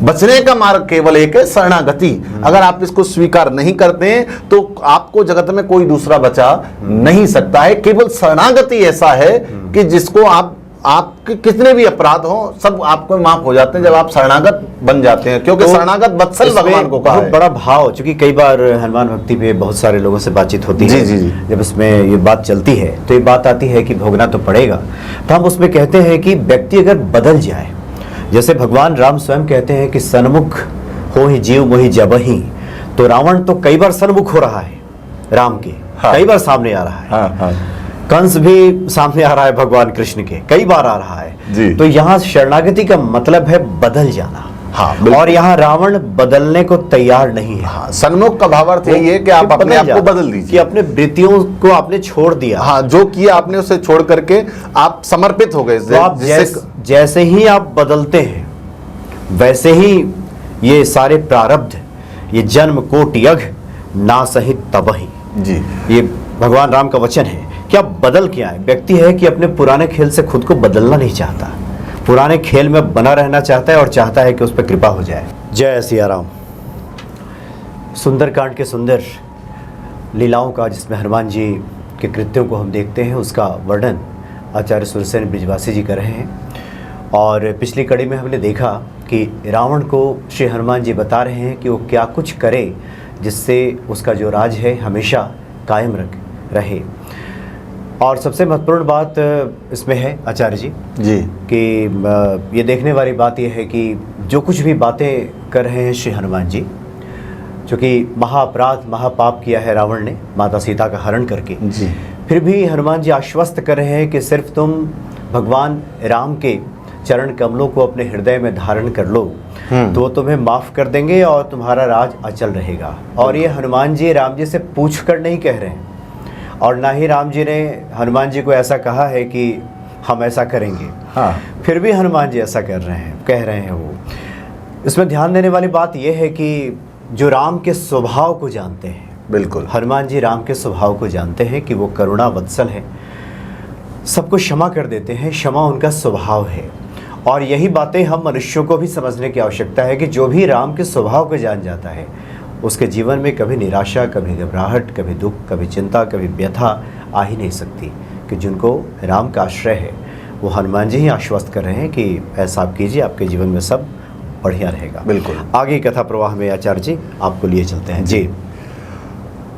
बचने का मार्ग केवल एक है, शरणागति। अगर आप इसको स्वीकार नहीं करते हैं तो आपको जगत में कोई दूसरा बचा नहीं सकता है। केवल शरणागति ऐसा है कि जिसको आपके कितने भी अपराध हो सब आपको माफ हो जाते हैं जब आप शरणागत बन जाते हैं, क्योंकि शरणागत वत्सल भगवान को कहा है। बहुत बड़ा भाव, क्योंकि कई बार हनुमान भक्ति पे बहुत सारे लोगों से बातचीत होती है। जी। जब इसमें ये बात चलती है तो ये बात आती है कि भोगना तो पड़ेगा। तो हम उसमें कहते हैं कि व्यक्ति अगर बदल जाए, जैसे भगवान राम स्वयं कहते हैं कि सन्मुख हो ही जीव मोहि जबहि, तो रावण तो कई बार सन्मुख हो रहा है राम के, कई बार सामने आ रहा है। कंस भी सामने आ रहा है भगवान कृष्ण के, कई बार आ रहा है। तो यहाँ शरणागति का मतलब है बदल जाना। और यहाँ रावण बदलने को तैयार नहीं है। सन्मुख का भावार्थ यही है कि आप अपने आप को बदल दीजिए, कि अपने वृत्तियों को आपने छोड़ दिया। जो किया आपने उसे छोड़ करके आप समर्पित हो गए। तो आप जैसे ही आप बदलते हैं वैसे ही ये सारे प्रारब्ध, ये जन्म कोट यज्ञ ना सहित तबहि, ये भगवान राम का वचन है। क्या बदल क्या है? व्यक्ति है कि अपने पुराने खेल से खुद को बदलना नहीं चाहता, पुराने खेल में बना रहना चाहता है और चाहता है कि उस पर कृपा हो जाए। जय सिया राम। सुंदरकांड के सुंदर लीलाओं का, जिसमें हनुमान जी के कृत्यों को हम देखते हैं, उसका वर्णन आचार्य सूरसेन ब्रिजवासी जी कर रहे हैं। और पिछली कड़ी में हमने देखा कि रावण को श्री हनुमान जी बता रहे हैं कि वो क्या कुछ करे जिससे उसका जो राज है हमेशा कायम रहे। और सबसे महत्वपूर्ण बात इसमें है आचार्य जी कि ये देखने वाली बात यह है कि जो कुछ भी बातें कर रहे हैं श्री हनुमान जी, चूँकि महाअपराध महापाप किया है रावण ने माता सीता का हरण करके, फिर भी हनुमान जी आश्वस्त कर रहे हैं कि सिर्फ तुम भगवान राम के चरण कमलों को अपने हृदय में धारण कर लो तो वो तुम्हें माफ़ कर देंगे और तुम्हारा राज अचल रहेगा। और ये हनुमान जी राम जी से पूछ कर नहीं कह रहे हैं, और ना ही राम जी ने हनुमान जी को ऐसा कहा है कि हम ऐसा करेंगे। फिर भी हनुमान जी ऐसा कह रहे हैं वो। इसमें ध्यान देने वाली बात यह है कि जो राम के स्वभाव को जानते हैं, बिल्कुल हनुमान जी राम के स्वभाव को जानते हैं कि वो करुणा वत्सल है, सबको क्षमा कर देते हैं, क्षमा उनका स्वभाव है। और यही बातें हम मनुष्यों को भी समझने की आवश्यकता है कि जो भी राम के स्वभाव को जान जाता है उसके जीवन में कभी निराशा, कभी घबराहट, कभी दुख, कभी चिंता, कभी व्यथा आ ही नहीं सकती। कि जिनको राम का आश्रय है वो हनुमान जी ही आश्वस्त कर रहे हैं कि ऐसा आप कीजिए, आपके जीवन में सब बढ़िया रहेगा। बिल्कुल। आगे कथा प्रवाह में आचार्य जी आपको लिए चलते हैं। जी।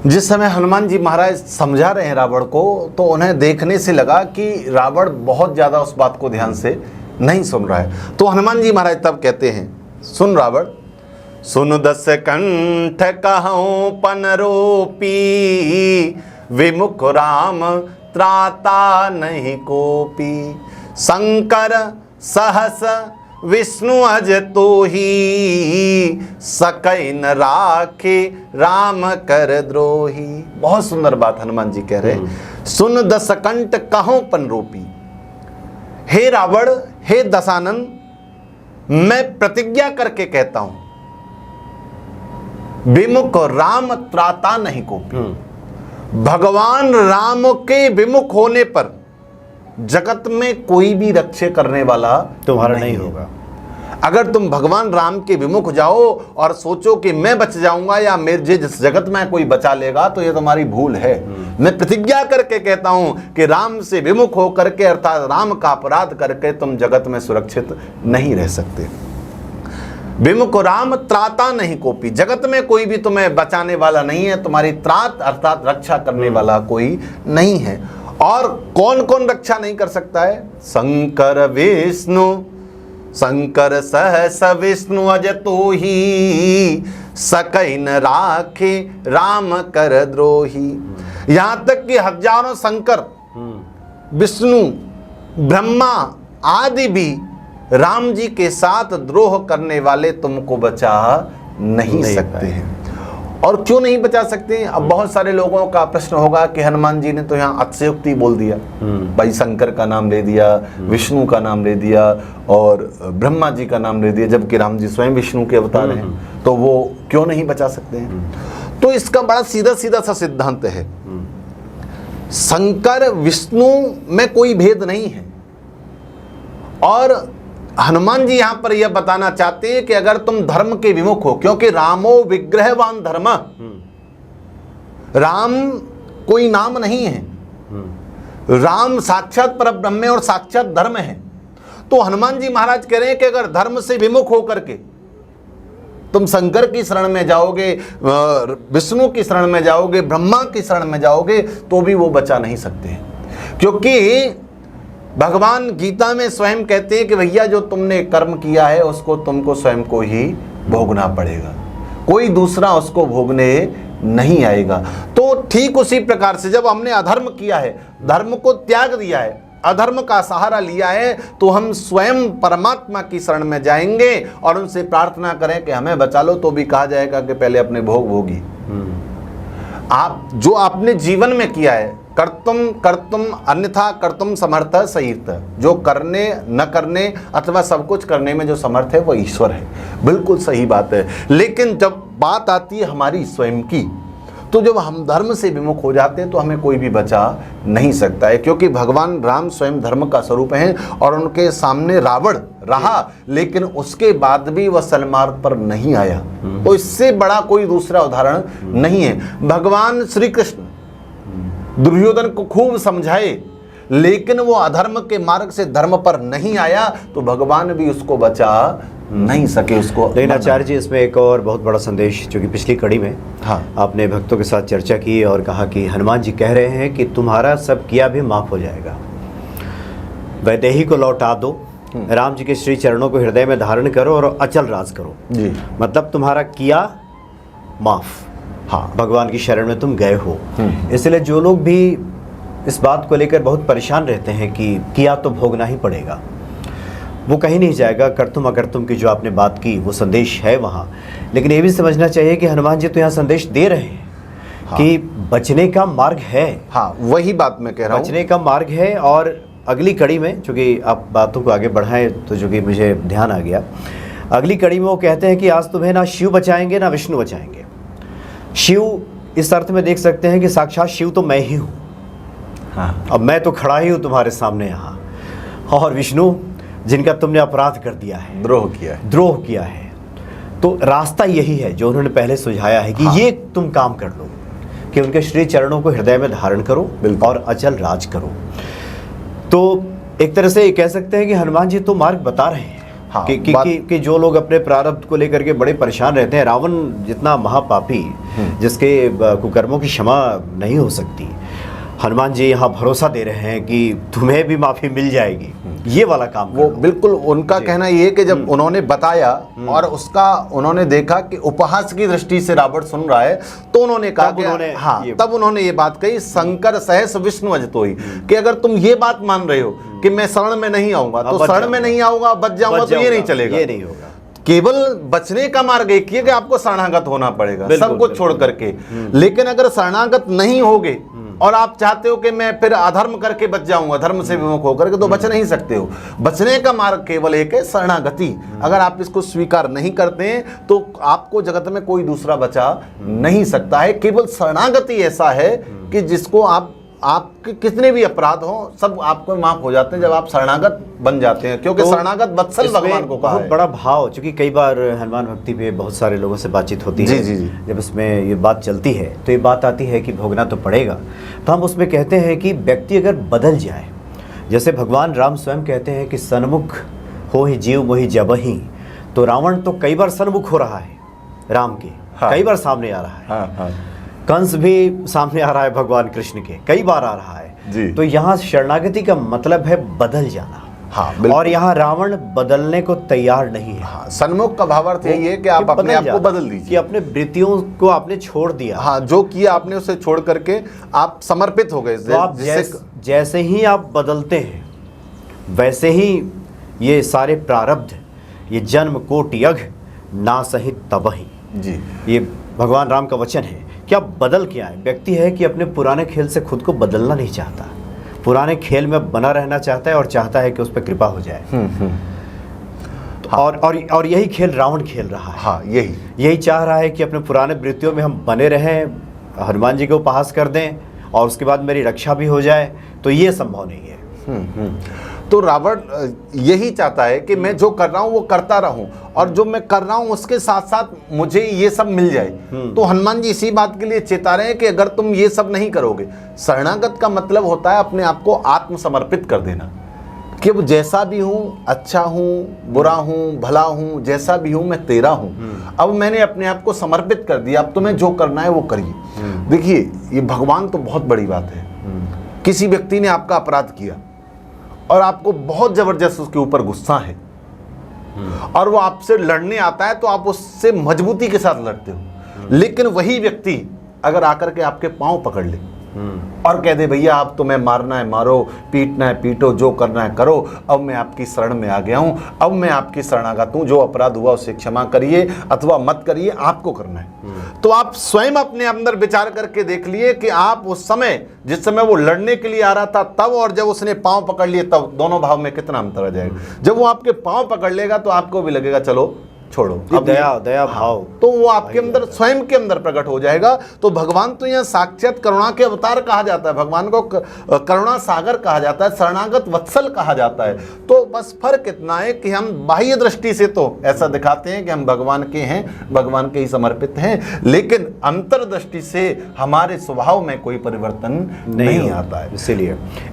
जिस समय हनुमान जी महाराज समझा रहे हैं रावण को, तो उन्हें देखने से लगा कि रावण बहुत ज़्यादा उस बात को ध्यान से नहीं सुन रहा है। तो हनुमान जी महाराज तब कहते हैं, सुन रावण, सुन दस कंठ कहूँ पन रोपी, विमुख राम त्राता नहीं कोपी, शंकर सहस विष्णु अज तो ही, सकई न राखे राम कर द्रोही। बहुत सुंदर बात हनुमान जी कह रहे हैं। सुन दस कंठ कहूँ पन रोपी, हे रावण, हे दशानन, मैं प्रतिज्ञा करके कहता हूं, विमुख राम त्राता नहीं कोपी। भगवान राम के विमुख होने पर जगत में कोई भी रक्षा करने वाला तुम्हारा नहीं होगा। अगर तुम भगवान राम के विमुख जाओ और सोचो कि मैं बच जाऊंगा या मेरे जिस जगत में कोई बचा लेगा, तो ये तुम्हारी भूल है। मैं प्रतिज्ञा करके कहता हूं कि राम से विमुख होकर के, अर्थात राम का अपराध करके तुम जगत में सुरक्षित नहीं रह सकते। विमुख राम त्राता नहीं कोपी, जगत में कोई भी तुम्हें बचाने वाला नहीं है, तुम्हारी त्रात अर्थात रक्षा करने वाला कोई नहीं है। और कौन कौन रक्षा नहीं कर सकता है? शंकर विष्णु, शंकर सहस विष्णु अज तो ही, सकई न राखे राम कर द्रोही। यहां तक कि हजारों शंकर, विष्णु, ब्रह्मा आदि भी राम जी के साथ द्रोह करने वाले तुमको बचा नहीं सकते हैं। और क्यों नहीं बचा सकते हैं? अब बहुत सारे लोगों का प्रश्न होगा कि हनुमान जी ने तो यहाँ अतिशयोक्ति बोल दिया, भाई शंकर का नाम ले दिया, विष्णु का नाम ले दिया और ब्रह्मा जी का नाम ले दिया, जबकि राम जी स्वयं विष्णु के अवतार हैं, तो वो क्यों नहीं बचा सकते हैं? तो इसका बड़ा सीधा सीधा सा सिद्धांत है, शंकर विष्णु में कोई भेद नहीं है और हनुमान जी यहां पर यह बताना चाहते हैं कि अगर तुम धर्म के विमुख हो, क्योंकि रामो विग्रहवान धर्म, राम कोई नाम नहीं है, राम साक्षात परब्रह्म और साक्षात धर्म है। तो हनुमान जी महाराज कह रहे हैं कि अगर धर्म से विमुख होकर के तुम शंकर की शरण में जाओगे, विष्णु की शरण में जाओगे, ब्रह्मा की शरण में जाओगे, तो भी वो बचा नहीं सकते। क्योंकि भगवान गीता में स्वयं कहते हैं कि भैया जो तुमने कर्म किया है उसको तुमको स्वयं को ही भोगना पड़ेगा, कोई दूसरा उसको भोगने नहीं आएगा। तो ठीक उसी प्रकार से जब हमने अधर्म किया है, धर्म को त्याग दिया है, अधर्म का सहारा लिया है, तो हम स्वयं परमात्मा की शरण में जाएंगे और उनसे प्रार्थना करें कि हमें बचा लो, तो भी कहा जाएगा कि पहले अपने भोग भोगी। आप जो आपने जीवन में किया है, कर्तुम अन्यथा कर्तुम समर्थ सहित, जो करने न करने अथवा सब कुछ करने में जो समर्थ है वो ईश्वर है। बिल्कुल सही बात है। लेकिन जब बात आती है हमारी स्वयं की, तो जब हम धर्म से विमुख हो जाते हैं तो हमें कोई भी बचा नहीं सकता है, क्योंकि भगवान राम स्वयं धर्म का स्वरूप हैं और उनके सामने रावण रहा, लेकिन उसके बाद भी वह सन्मार्ग पर नहीं आया। तो इससे बड़ा कोई दूसरा उदाहरण नहीं है। भगवान श्री कृष्ण दुर्योधन को खूब समझाए, लेकिन वो अधर्म के मार्ग से धर्म पर नहीं आया, तो भगवान भी उसको बचा नहीं सके उसको। लेकिन आचार्य जी, इसमें एक और बहुत बड़ा संदेश, जो कि पिछली कड़ी में आपने भक्तों के साथ चर्चा की और कहा कि हनुमान जी कह रहे हैं कि तुम्हारा सब किया भी माफ हो जाएगा, वैदेही को लौटा दो, राम जी के श्री चरणों को हृदय में धारण करो और अचल राज करो जी। मतलब तुम्हारा किया माफ, हाँ, भगवान की शरण में तुम गए हो। इसलिए जो लोग भी इस बात को लेकर बहुत परेशान रहते हैं कि किया तो भोगना ही पड़ेगा, वो कहीं नहीं जाएगा। कर्तुम अकर्तुम की जो आपने बात की वो संदेश है वहाँ, लेकिन ये भी समझना चाहिए कि हनुमान जी तो यहाँ संदेश दे रहे हैं कि बचने का मार्ग है। हाँ, वही बात मैं कह रहा हूँ, बचने का मार्ग है। और अगली कड़ी में, चूँकि आप बातों को आगे बढ़ाएं तो जो कि मुझे ध्यान आ गया, अगली कड़ी में वो कहते हैं कि आज तुम्हें ना शिव बचाएंगे ना विष्णु बचाएंगे। शिव इस अर्थ में देख सकते हैं कि साक्षात शिव तो मैं ही हूँ, हाँ, अब मैं तो खड़ा ही हूँ तुम्हारे सामने यहाँ। और विष्णु जिनका तुमने अपराध कर दिया है, द्रोह किया है। तो रास्ता यही है जो उन्होंने पहले सुझाया है कि हाँ, ये तुम काम कर लो कि उनके श्री चरणों को हृदय में धारण करो और अचल राज करो। तो एक तरह से ये कह सकते हैं कि हनुमान जी तो मार्ग बता रहे हैं। हाँ, कि जो लोग अपने प्रारब्ध को लेकर के बड़े परेशान रहते हैं, रावण जितना महापापी जिसके कुकर्मों की क्षमा नहीं हो सकती, हनुमान जी यहाँ भरोसा दे रहे हैं कि तुम्हें भी माफी मिल जाएगी, ये वाला काम। वो बिल्कुल उनका कहना ये कि जब उन्होंने बताया और उसका उन्होंने देखा कि उपहास की दृष्टि से रावण सुन रहा है, तो उन्होंने कहा कि हाँ, तब उन्होंने ये बात कही, शंकर सहस विष्णु अजतोई, कि अगर तुम ये बात मान रहे हो कि मैं शरण में नहीं आऊंगा, तो शरण में नहीं आऊंगा, बच जाऊंगा, तो ये नहीं चलेगा, ये नहीं होगा। केवल बचने का मार्ग एक ही है कि आपको शरणागत होना पड़ेगा सब कुछ छोड़ करके। लेकिन अगर शरणागत नहीं होगे और आप चाहते हो कि मैं फिर अधर्म करके बच जाऊंगा, धर्म से विमुख होकर के, तो बच नहीं सकते हो। बचने का मार्ग केवल एक है, शरणागति। अगर आप इसको स्वीकार नहीं करते हैं तो आपको जगत में कोई दूसरा बचा नहीं सकता है। केवल शरणागति ऐसा है कि जिसको आपके कितने भी अपराध हो सब आपको माफ हो जाते हैं जब आप शरणागत बन जाते हैं, क्योंकि तो शरणागत वत्सल भगवान को कहा बहुत बड़ा भाव। चूंकि कई बार हनुमान भक्ति पे बहुत सारे लोगों से बातचीत होती है, जी। जब इसमें ये बात चलती है तो ये बात आती है कि भोगना तो पड़ेगा। तो हम उसमें कहते हैं कि व्यक्ति अगर बदल जाए, जैसे भगवान राम स्वयं कहते हैं कि सन्मुख हो ही जीव मोहि जबहि, तो रावण तो कई बार सन्मुख हो रहा है राम के, हाँ, कई बार सामने आ रहा है, हाँ, हाँ। कंस भी सामने आ रहा है भगवान कृष्ण के, कई बार आ रहा है जी। तो यहाँ शरणागति का मतलब है बदल जाना, हाँ, और यहाँ रावण बदलने को तैयार नहीं है। हाँ, सन्मुख का भावार्थ यही है कि आप अपने आप को बदल दीजिए, कि अपने वृत्तियों को आपने छोड़ दिया, हाँ, जो किया आपने उसे छोड़ करके आप समर्पित हो गए। तो आप जैसे ही आप बदलते हैं वैसे ही ये सारे प्रारब्ध, ये जन्म कोटि यज्ञ ना सहित तबहि जी, ये भगवान राम का वचन है। क्या बदल क्या है? व्यक्ति है कि अपने पुराने खेल से खुद को बदलना नहीं चाहता, पुराने खेल में बना रहना चाहता है और चाहता है कि उस पर कृपा हो जाए। हाँ। और यही खेल रावण खेल रहा है, हाँ, यही चाह रहा है कि अपने पुराने वृत्तियों में हम बने रहें, हनुमान जी को उपहास कर दें और उसके बाद मेरी रक्षा भी हो जाए, तो ये संभव नहीं है। तो रावण यही चाहता है कि मैं जो कर रहा हूं वो करता रहूं, और जो मैं कर रहा हूं उसके साथ साथ मुझे ये सब मिल जाए। तो हनुमान जी इसी बात के लिए चेता रहे हैं कि अगर तुम ये सब नहीं करोगे, शरणागत का मतलब होता है अपने आप को आत्मसमर्पित कर देना, कि वो जैसा भी हूँ, अच्छा हूँ, बुरा हूँ, भला हूँ, जैसा भी हूँ, मैं तेरा हूँ। अब मैंने अपने आप को समर्पित कर दिया, अब तुम्हें जो करना है वो करिए। देखिए, ये भगवान तो बहुत बड़ी बात है। किसी व्यक्ति ने आपका अपराध किया और आपको बहुत जबरदस्त उसके ऊपर गुस्सा है, और वो आपसे लड़ने आता है, तो आप उससे मजबूती के साथ लड़ते हो। लेकिन वही व्यक्ति अगर आकर के आपके पांव पकड़ ले और कह दे, भैया आप तुम्हें मारना है मारो, पीटना है पीटो, जो करना है करो, अब मैं आपकी शरण में आ गया हूं, अब मैं आपकी शरणागत हूं, जो अपराध हुआ उसे क्षमा करिए अथवा मत करिए, आपको करना है। तो आप स्वयं अपने अंदर विचार करके देख लिए कि आप उस समय, जिस समय वो लड़ने के लिए आ रहा था तब, और जब उसने पांव पकड़ लिए तब, दोनों भाव में कितना अंतर आ जाएगा। जब वो आपके पांव पकड़ लेगा तो आपको भी लगेगा चलो छोड़ो, अब दया भाव, तो वो आपके अंदर, स्वयं के अंदर प्रकट हो जाएगा। तो भगवान तो यहाँ साक्षात करुणा के अवतार कहा जाता है, भगवान को करुणा सागर कहा जाता है, शरणागत वत्सल कहा जाता है। तो बस फर्क इतना है कि हम बाह्य दृष्टि से तो ऐसा दिखाते हैं कि हम भगवान के हैं, भगवान के ही समर्पित हैं, लेकिन अंतर्दृष्टि से हमारे स्वभाव में कोई परिवर्तन नहीं आता है।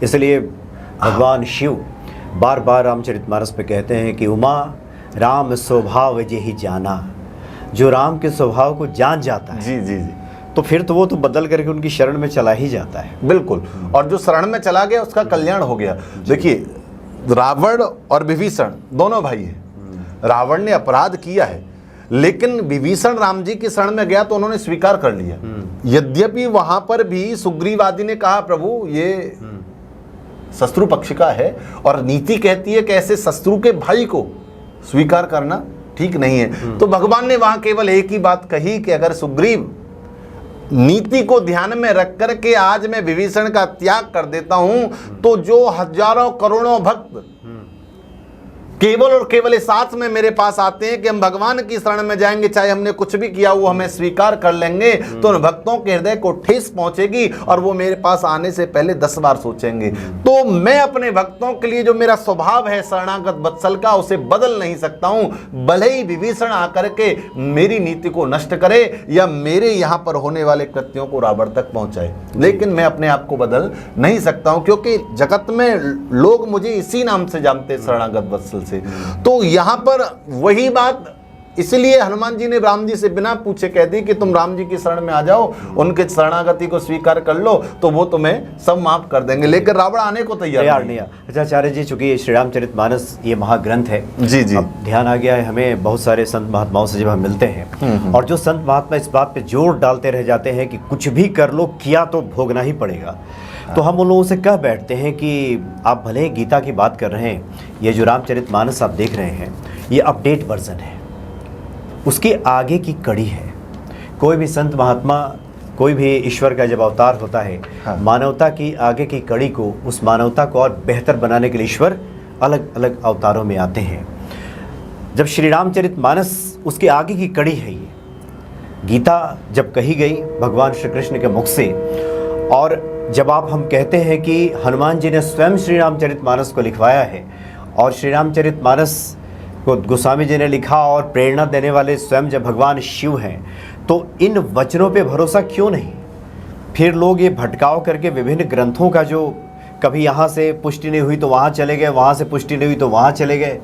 इसलिए भगवान शिव बार बार रामचरितमानस पे कहते हैं कि उमा राम स्वभाव जेहि जाना, जो राम के स्वभाव को जान जाता है, जी जी जी, तो फिर तो वो तो बदल करके उनकी शरण में चला ही जाता है। बिल्कुल, और जो शरण में चला गया उसका कल्याण हो गया। देखिए, रावण और विभीषण दोनों भाई हैं। रावण ने अपराध किया है, लेकिन विभीषण राम जी की शरण में गया तो उन्होंने स्वीकार कर लिया। यद्यपि वहां पर भी सुग्रीव आदि ने कहा, प्रभु ये शत्रु पक्ष का है, और नीति कहती है कि ऐसे शत्रु के भाई को स्वीकार करना ठीक नहीं है। तो भगवान ने वहां केवल एक ही बात कही कि अगर सुग्रीव नीति को ध्यान में रख कर के आज मैं विभीषण का त्याग कर देता हूं, तो जो हजारों करोड़ों भक्त केवल और केवल इस आस में मेरे पास आते हैं कि हम भगवान की शरण में जाएंगे, चाहे हमने कुछ भी किया वो हमें स्वीकार कर लेंगे, तो उन भक्तों के हृदय को ठेस पहुंचेगी और वो मेरे पास आने से पहले 10 बार सोचेंगे। तो मैं अपने भक्तों के लिए जो मेरा स्वभाव है शरणागत वत्सल का, उसे बदल नहीं सकता हूं, भले ही विभीषण आकर के मेरी नीति को नष्ट करे या मेरे यहां पर होने वाले कृत्यों को रावण तक पहुंचाए, लेकिन मैं अपने आप को बदल नहीं सकता हूं, क्योंकि जगत में लोग मुझे इसी नाम से जानते हैं, शरणागत वत्सल से। तो यहां पर वही बात, इसलिए हनुमान जी ने राम जी से बिना पूछे कह दी कि तुम राम जी की शरण में आ जाओ, उनके शरणागति को स्वीकार कर लो, तो वो तुम्हें सब माफ कर देंगे। लेकिन रावण आने को तैयार नहीं। अच्छा आचार्य जी, चूंकि श्री रामचरितमानस ये महाग्रंथ है, जी जी, अब ध्यान आ गया है हमें बहुत सारे संत महात्माओं से जब हम मिलते हैं, और जो संत महात्मा इस बात पे जोर डालते रह जाते हैं कि कुछ भी कर लो, किया तो भोगना ही पड़ेगा, तो हम उन लोगों से कह बैठते हैं कि आप भले ही गीता की बात कर रहे हैं, ये जो रामचरितमानस आप देख रहे हैं ये अपडेट वर्जन है, उसके आगे की कड़ी है। कोई भी संत महात्मा, कोई भी ईश्वर का जब अवतार होता है, हाँ, मानवता की आगे की कड़ी को, उस मानवता को और बेहतर बनाने के लिए ईश्वर अलग अलग अवतारों में आते हैं। जब श्री रामचरितमानस उसके आगे की कड़ी है, ये गीता जब कही गई भगवान श्री कृष्ण के मुख से, और जब हम कहते हैं कि हनुमान जी ने स्वयं श्री रामचरितमानस को लिखवाया है, और श्री रामचरितमानस को गोस्वामी जी ने लिखा, और प्रेरणा देने वाले स्वयं जब भगवान शिव हैं, तो इन वचनों पे भरोसा क्यों नहीं? फिर लोग ये भटकाव करके विभिन्न ग्रंथों का, जो कभी यहाँ से पुष्टि नहीं हुई तो वहाँ चले गए, वहाँ से पुष्टि नहीं हुई तो वहाँ चले गए,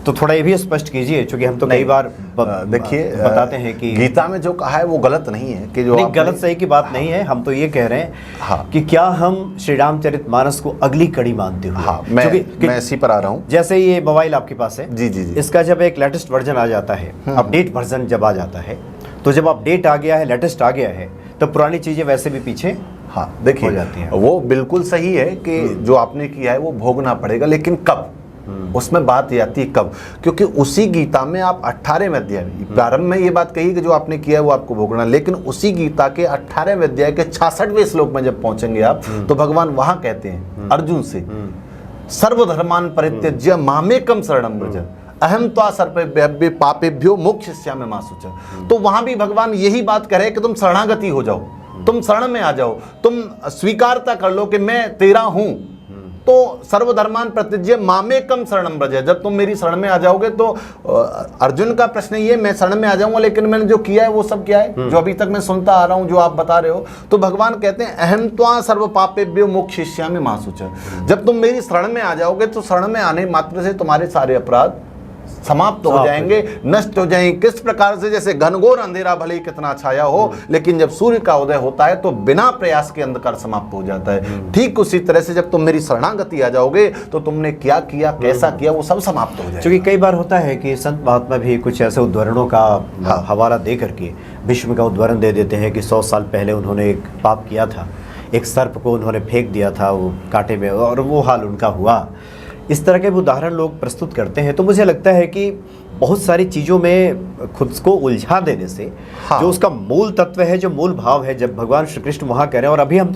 तो थोड़ा ये भी स्पष्ट कीजिए, क्योंकि हम तो कई बार देखिए बताते हैं कि गीता में जो कहा है वो गलत नहीं है, कि जो नहीं, गलत सही की बात नहीं है, हम तो ये कह रहे हैं हाँ, कि क्या हम श्री रामचरितमानस को अगली कड़ी मानते हुए, हाँ, मैं इसी पर आ रहा हूँ। जैसे ये मोबाइल आपके पास है, जी जी जी, इसका जब एक लेटेस्ट वर्जन आ जाता है, अपडेट वर्जन जब आ जाता है, तो जब अपडेट आ गया है, लेटेस्ट आ गया है, तो पुरानी चीजें वैसे भी पीछे हाँ देखिए हो जाती हैं। वो बिल्कुल सही है कि जो आपने किया है वो भोगना पड़ेगा, लेकिन कब, उसमें बात ये आती है कब, क्योंकि उसी गीता में आप 18वें अध्याय प्रारंभ में ये बात कही कि जो आपने किया है वो आपको भोगना, लेकिन उसी गीता के 18वें अध्याय के 66वें श्लोक में जब पहुंचेंगे आप, तो भगवान वहां कहते हैं अर्जुन से, सर्वधर्मान परित्यज्य मामेकम शरणं व्रज अहम त्वा सर्वेभ्यो पापेभ्यो मोक्षयिष्यामि मा शुचः। तो वहां भी भगवान यही बात कह रहे हैं कि तुम शरणागति हो जाओ, तुम शरण में आ जाओ, तुम स्वीकारता कर लो कि मैं तेरा हूं, तो सर्वधर्मान प्रतिज्य मामेकम शरणम व्रज है। जब तुम मेरी शरण में आ जाओगे तो अर्जुन का प्रश्न ये, मैं शरण में आ जाऊंगा लेकिन मैंने जो किया है वो सब क्या है, जो अभी तक मैं सुनता आ रहा हूं, जो आप बता रहे हो। तो भगवान कहते हैं अहम त्वा सर्व पापेभ्यो मोक्षयिष्यामि मा शुचः। जब तुम मेरी शरण में आ जाओगे तो शरण में आने मात्र से तुम्हारे सारे अपराध समाप्त हो जाएंगे, नष्ट हो जाएंगे। किस प्रकार से, जैसे घनघोर अंधेरा भले ही कितना छाया हो, लेकिन जब सूर्य का उदय होता है तो बिना प्रयास के अंधकार समाप्त हो जाता है। ठीक उसी तरह से जब तुम मेरी शरणागति आ जाओगे तो तुमने क्या किया, कैसा किया, वो सब समाप्त हो जाएगा। क्योंकि कई बार होता है कि संत महात्मा भी कुछ ऐसे उद्धरणों का हवाला दे करके भीष्म का उद्धरण दे देते हैं कि 100 साल पहले उन्होंने एक पाप किया था, एक सर्प को उन्होंने फेंक दिया था वो कांटे में और वो हाल उनका हुआ। इस तरह के उदाहरण लोग प्रस्तुत करते हैं। तो मुझे लगता है कि बहुत सारी चीज़ों में खुद को उलझा देने से जो उसका मूल तत्व है, जो मूल भाव है, जब भगवान श्री कृष्ण वहाँ कह रहे हैं, और अभी हम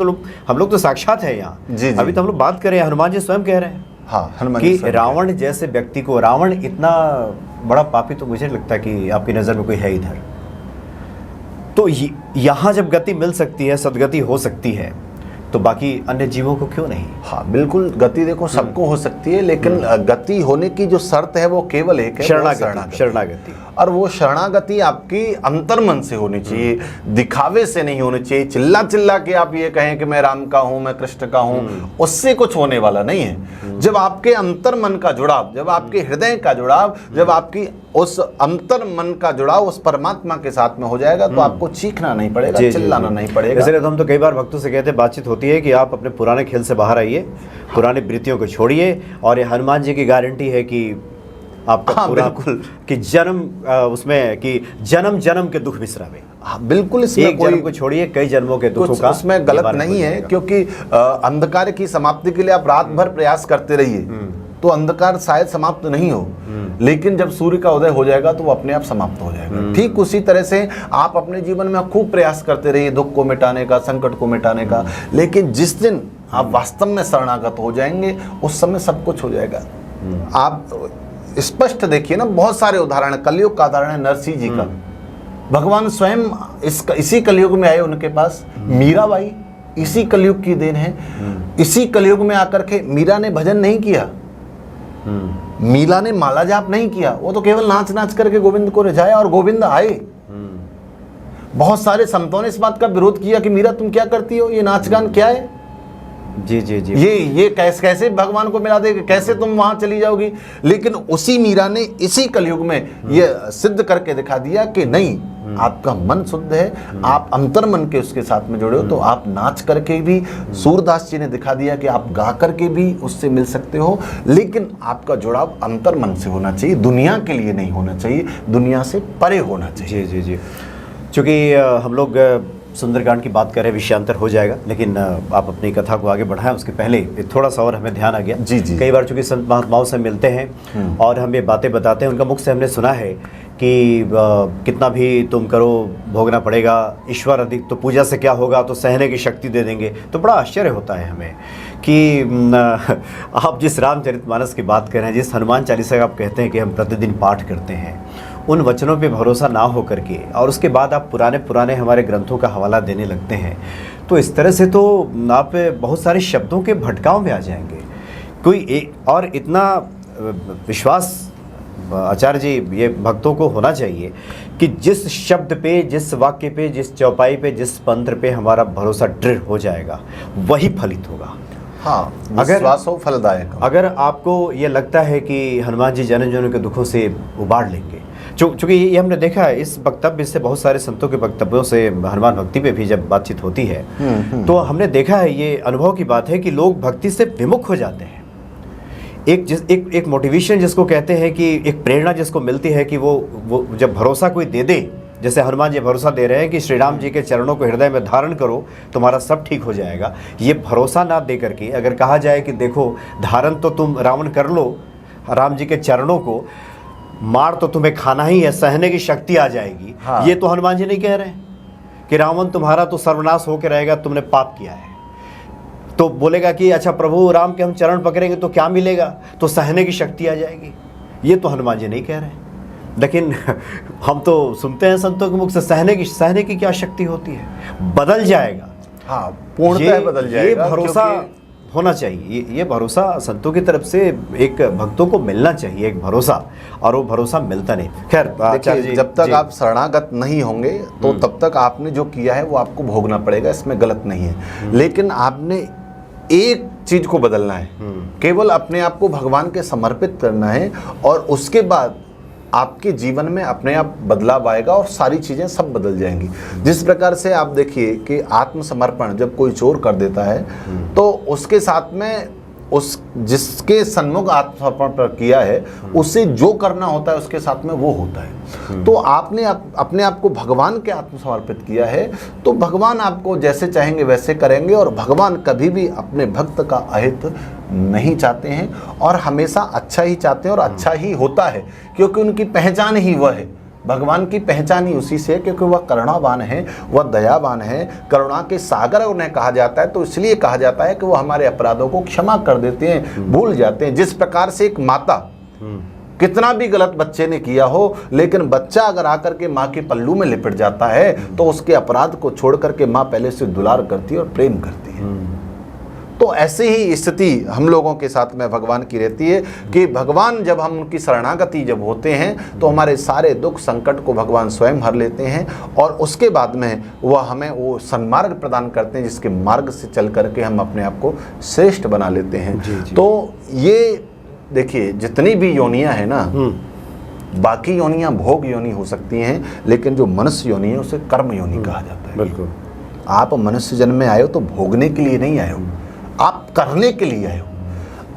लोग तो साक्षात हैं यहाँ, अभी तो हम लोग बात कर रहे हैं, हनुमान जी स्वयं कह रहे हैं हनुमान कि रावण जैसे व्यक्ति को, रावण इतना बड़ा पापी तो मुझे लगता है कि आपकी नज़र में कोई है इधर। तो यहाँ जब गति मिल सकती है, सदगति हो सकती है, तो बाकी अन्य जीवों को क्यों नहीं? हाँ बिल्कुल, गति देखो सबको हो सकती है, लेकिन गति होने की जो शर्त है वो केवल एक है, शरणागति। और वो शरणागति आपकी अंतर्मन से होनी चाहिए, दिखावे से नहीं होनी चाहिए। चिल्ला चिल्ला के आप ये कहें कि मैं राम का हूं, मैं कृष्ण का हूं, उससे कुछ होने वाला नहीं है। जब आपके अंतर्मन का जुड़ाव, जब आपके हृदय का जुड़ाव, जब आपकी उस अंतर्मन का जुड़ाव उस परमात्मा के साथ में हो जाएगा तो आपको चीखना नहीं पड़ेगा, चिल्लाना नहीं पड़ेगा। इसलिए तो हम तो कई बार भक्तों से कहते हैं, बातचीत होती है कि आप अपने पुराने खेल से बाहर आइए, पुरानी वृत्तियों को छोड़िए, और ये हनुमान जी की गारंटी है कि आपका पूरा कि जन्म उसमें कि जन्म जन्म के दुख बिसरावे। हाँ बिल्कुल, इसमें एक जन्म को छोड़िए, कई जन्मों के दुखों का उसमें गलत नहीं है, क्योंकि अंधकार की समाप्ति के लिए आप रात भर प्रयास करते रहिए तो अंधकार शायद समाप्त नहीं हो, लेकिन जब सूर्य का उदय हो जाएगा तो वो अपने आप समाप्त हो जाएगा। ठीक उसी तरह से आप अपने जीवन में खूब प्रयास करते रहिए दुख को मिटाने का, संकट को मिटाने का, लेकिन जिस दिन आप वास्तव में शरणागत हो जाएंगे उस समय सब कुछ हो जाएगा। आप स्पष्ट देखिए ना, बहुत सारे उदाहरण, कलयुग का उदाहरण है नरसिंह जी का। भगवान स्वयं इसी कलयुग में आए, उनके पास मीराबाई इसी कलयुग की देन है। इसी कलयुग में आकर के मीरा ने भजन नहीं किया, मीरा ने माला जाप नहीं किया, वो तो केवल नाच नाच करके गोविंद को रिझाया और गोविंद आए। बहुत सारे संतों ने इस बात का विरोध किया कि मीरा तुम क्या करती हो, ये नाच गान क्या है, जी जी जी, ये कैसे भगवान को मिला देगी, कैसे तुम वहां चली जाओगी। लेकिन उसी मीरा ने इसी कलयुग में ये सिद्ध करके दिखा दिया कि नहीं, आपका मन शुद्ध है, आप अंतर्मन के उसके साथ में जुड़े हो, तो आप नाच करके भी, सूरदास जी ने दिखा दिया कि आप गा करके भी उससे मिल सकते हो, लेकिन आपका जुड़ाव अंतर्मन से होना चाहिए, दुनिया के लिए नहीं होना चाहिए, दुनिया से परे होना चाहिए। जी जी जी। चूँकि हम लोग सुंदरकांड की बात करें, विषयांतर हो जाएगा, लेकिन आप अपनी कथा को आगे बढ़ाएं उसके पहले थोड़ा सा और हमें ध्यान आ गया। जी जी। कई बार चूँकि संत महात्माओं से मिलते हैं और हम ये बातें बताते हैं, उनका मुख से हमने सुना है कि कितना भी तुम करो भोगना पड़ेगा, ईश्वर अधिक तो पूजा से क्या होगा, तो सहने की शक्ति दे देंगे। तो बड़ा आश्चर्य होता है हमें कि आप जिस रामचरितमानस की बात कर रहे हैं, जिस हनुमान चालीसा का आप कहते हैं कि हम प्रतिदिन पाठ करते हैं, उन वचनों पे भरोसा ना हो करके और उसके बाद आप पुराने हमारे ग्रंथों का हवाला देने लगते हैं, तो इस तरह से तो आप बहुत सारे शब्दों के भटकाव में आ जाएंगे। और इतना विश्वास आचार्य जी, ये भक्तों को होना चाहिए कि जिस शब्द पे, जिस वाक्य पे, जिस चौपाई पे, जिस मंत्र पे हमारा भरोसा दृढ़ हो जाएगा वही फलित होगा। हाँ, विश्वास हो फलदायक। अगर आपको ये लगता है कि हनुमान जी जन जनों के दुखों से उबार लेंगे, चूँकि ये हमने देखा है इस वक्तव्य से, बहुत सारे संतों के वक्तव्यों से हनुमान भक्ति पे भी जब बातचीत होती है तो हमने देखा है, ये अनुभव की बात है कि लोग भक्ति से विमुख हो जाते हैं। एक मोटिवेशन जिसको कहते हैं कि एक प्रेरणा जिसको मिलती है कि वो जब भरोसा कोई दे दे, जैसे हनुमान जी भरोसा दे रहे हैं कि श्री राम जी के चरणों को हृदय में धारण करो तुम्हारा सब ठीक हो जाएगा। ये भरोसा ना दे करके अगर कहा जाए कि देखो धारण तो तुम रावण कर लो राम जी के चरणों को, मार तो तुम्हें खाना ही है, सहने की शक्ति आ जाएगी। हाँ। ये तो हनुमान जी नहीं कह रहे हैं कि रावण तुम्हारा तो सर्वनाश होकर रहेगा, तुमने पाप किया है। तो बोलेगा कि अच्छा प्रभु राम के हम चरण पकड़ेंगे तो क्या मिलेगा, तो सहने की शक्ति आ जाएगी। ये तो हनुमान जी नहीं कह रहे हैं, लेकिन हम तो सुनते हैं संतों के मुख से सहने की क्या शक्ति होती है, बदल जाएगा। हाँ, पूर्णतः बदल जाएगा। ये भरोसा होना चाहिए, ये भरोसा संतों की तरफ से एक भक्तों को मिलना चाहिए, एक भरोसा, और वो भरोसा मिलता नहीं। खैर आचार्य देखिए, जी, जब तक जी। आप शरणागत नहीं होंगे तो तब तक आपने जो किया है वो आपको भोगना पड़ेगा, इसमें गलत नहीं है। लेकिन आपने एक चीज को बदलना है, केवल अपने आप को भगवान के समर्पित करना है, और उसके बाद आपके जीवन में अपने आप बदलाव आएगा और सारी चीज़ें सब बदल जाएंगी। जिस प्रकार से आप देखिए कि आत्मसमर्पण जब कोई चोर कर देता है तो उसके साथ में उस जिसके सन्मुख आत्मसमर्पण किया है उसे जो करना होता है उसके साथ में वो होता है। तो आपने अपने आप को भगवान के आत्मसमर्पित किया है तो भगवान आपको जैसे चाहेंगे वैसे करेंगे, और भगवान कभी भी अपने भक्त का अहित नहीं चाहते हैं और हमेशा अच्छा ही चाहते हैं, और अच्छा ही होता है क्योंकि उनकी पहचान ही वह है। भगवान की पहचान ही उसी से है क्योंकि वह करुणावान है, वह दयावान है, करुणा के सागर उन्हें कहा जाता है। तो इसलिए कहा जाता है कि वो हमारे अपराधों को क्षमा कर देते हैं, भूल जाते हैं। जिस प्रकार से एक माता कितना भी गलत बच्चे ने किया हो, लेकिन बच्चा अगर आकर के माँ के पल्लू में लिपट जाता है तो उसके अपराध को छोड़ करके माँ पहले से दुलार करती है और प्रेम करती है। तो ऐसे ही स्थिति हम लोगों के साथ में भगवान की रहती है कि भगवान जब हम उनकी शरणागति जब होते हैं तो हमारे सारे दुख संकट को भगवान स्वयं हर लेते हैं, और उसके बाद में वह हमें वो सन्मार्ग प्रदान करते हैं जिसके मार्ग से चल करके हम अपने आप को श्रेष्ठ बना लेते हैं। तो ये देखिए, जितनी भी योनियां हैं ना, बाकी योनियां भोग योनि हो सकती हैं, लेकिन जो मनुष्य योनि है उसे कर्म योनि कहा जाता है। बिल्कुल। आप मनुष्य जन्म में आए हो तो भोगने के लिए नहीं आए हो, आप करने के लिए आए हो।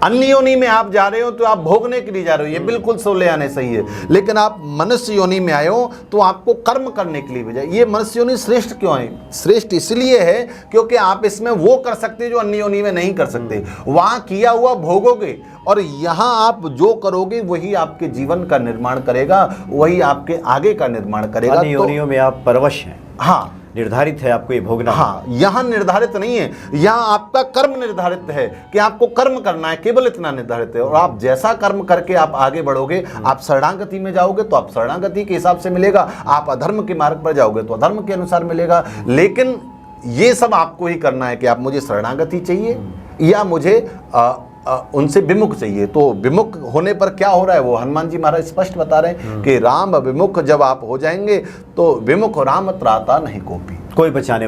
अन्य योनि में आप जा रहे हो तो आप भोगने के लिए जा रहे हो, ये बिल्कुल सोले आने सही है। लेकिन आप मनुष्य योनि में आए हो तो आपको कर्म करने के लिए भेजा। ये मनुष्य योनि श्रेष्ठ क्यों है? श्रेष्ठ इसलिए है क्योंकि आप इसमें वो कर सकते हैं जो अन्य योनि में नहीं कर सकते। वहां किया हुआ भोगोगे और यहाँ आप जो करोगे वही आपके जीवन का निर्माण करेगा, वही आपके आगे का निर्माण करेगा। अन्य योनियों में आप परवश हैं। हाँ, निर्धारित है आपको ये भोगना। हाँ, यहाँ निर्धारित नहीं है, यहाँ आपका कर्म निर्धारित है कि आपको कर्म करना है, केवल इतना निर्धारित है। और आप जैसा कर्म करके आप आगे बढ़ोगे, आप शरणागति में जाओगे तो आप शरणागति के हिसाब से मिलेगा, आप अधर्म के मार्ग पर जाओगे तो अधर्म के अनुसार मिलेगा। लेकिन ये सब आपको ही करना है कि आप मुझे शरणागति चाहिए या मुझे उनसे विमुख चाहिए। तो विमुख होने पर क्या हो रहा है वो हनुमान जी महाराज स्पष्ट बता रहे हैं कि राम विमुख जब आप हो जाएंगे तो विमुख राम त्राता नहीं कोपी, कोई बचाने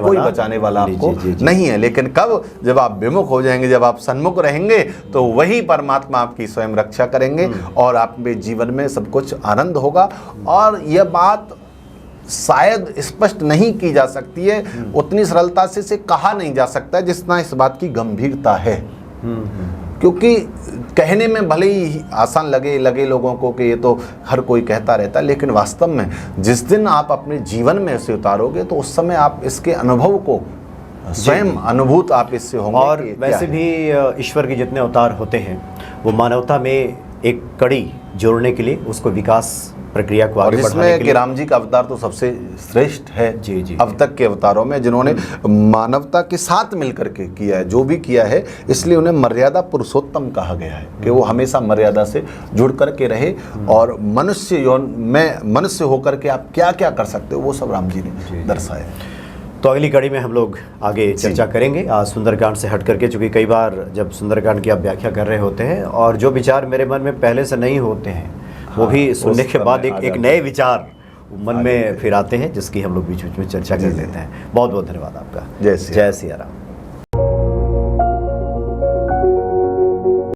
वाला आपको नहीं है। लेकिन कब? जब आप विमुख हो जाएंगे, जब आप सन्मुख रहेंगे तो वही परमात्मा आपकी स्वयं रक्षा करेंगे और आपके जीवन में सब कुछ आनंद होगा। और यह बात शायद स्पष्ट नहीं की जा सकती है, उतनी सरलता से इसे कहा नहीं जा सकता जितना इस बात की गंभीरता है। क्योंकि कहने में भले ही आसान लगे लोगों को कि ये तो हर कोई कहता रहता है, लेकिन वास्तव में जिस दिन आप अपने जीवन में इसे उतारोगे तो उस समय आप इसके अनुभव को स्वयं अनुभूत आप इससे होंगे। और वैसे भी ईश्वर के जितने अवतार होते हैं वो मानवता में एक कड़ी जोड़ने के लिए, उसको विकास प्रक्रिया को आगे बढ़ाने के लिए। कि राम जी का अवतार तो सबसे श्रेष्ठ है जी अब तक के अवतारों में, जिन्होंने मानवता के साथ मिलकर के किया है जो भी किया है, इसलिए उन्हें मर्यादा पुरुषोत्तम कहा गया है कि वो हमेशा मर्यादा से जुड़ करके रहे। और मनुष्य यौन में मनुष्य होकर के आप क्या क्या कर सकते हो वो सब राम जी ने दर्शाया। तो अगली कड़ी में हम लोग आगे चर्चा करेंगे आज सुंदरकांड से हट करके, चूँकि कई बार जब सुंदरकांड की आप व्याख्या कर रहे होते हैं और जो विचार मेरे मन में पहले से नहीं होते हैं वो भी सुनने के बाद एक नए विचार मन में फिर आते हैं, जिसकी हम लोग बीच बीच में चर्चा कर लेते हैं। बहुत बहुत धन्यवाद आपका। जय सिया राम।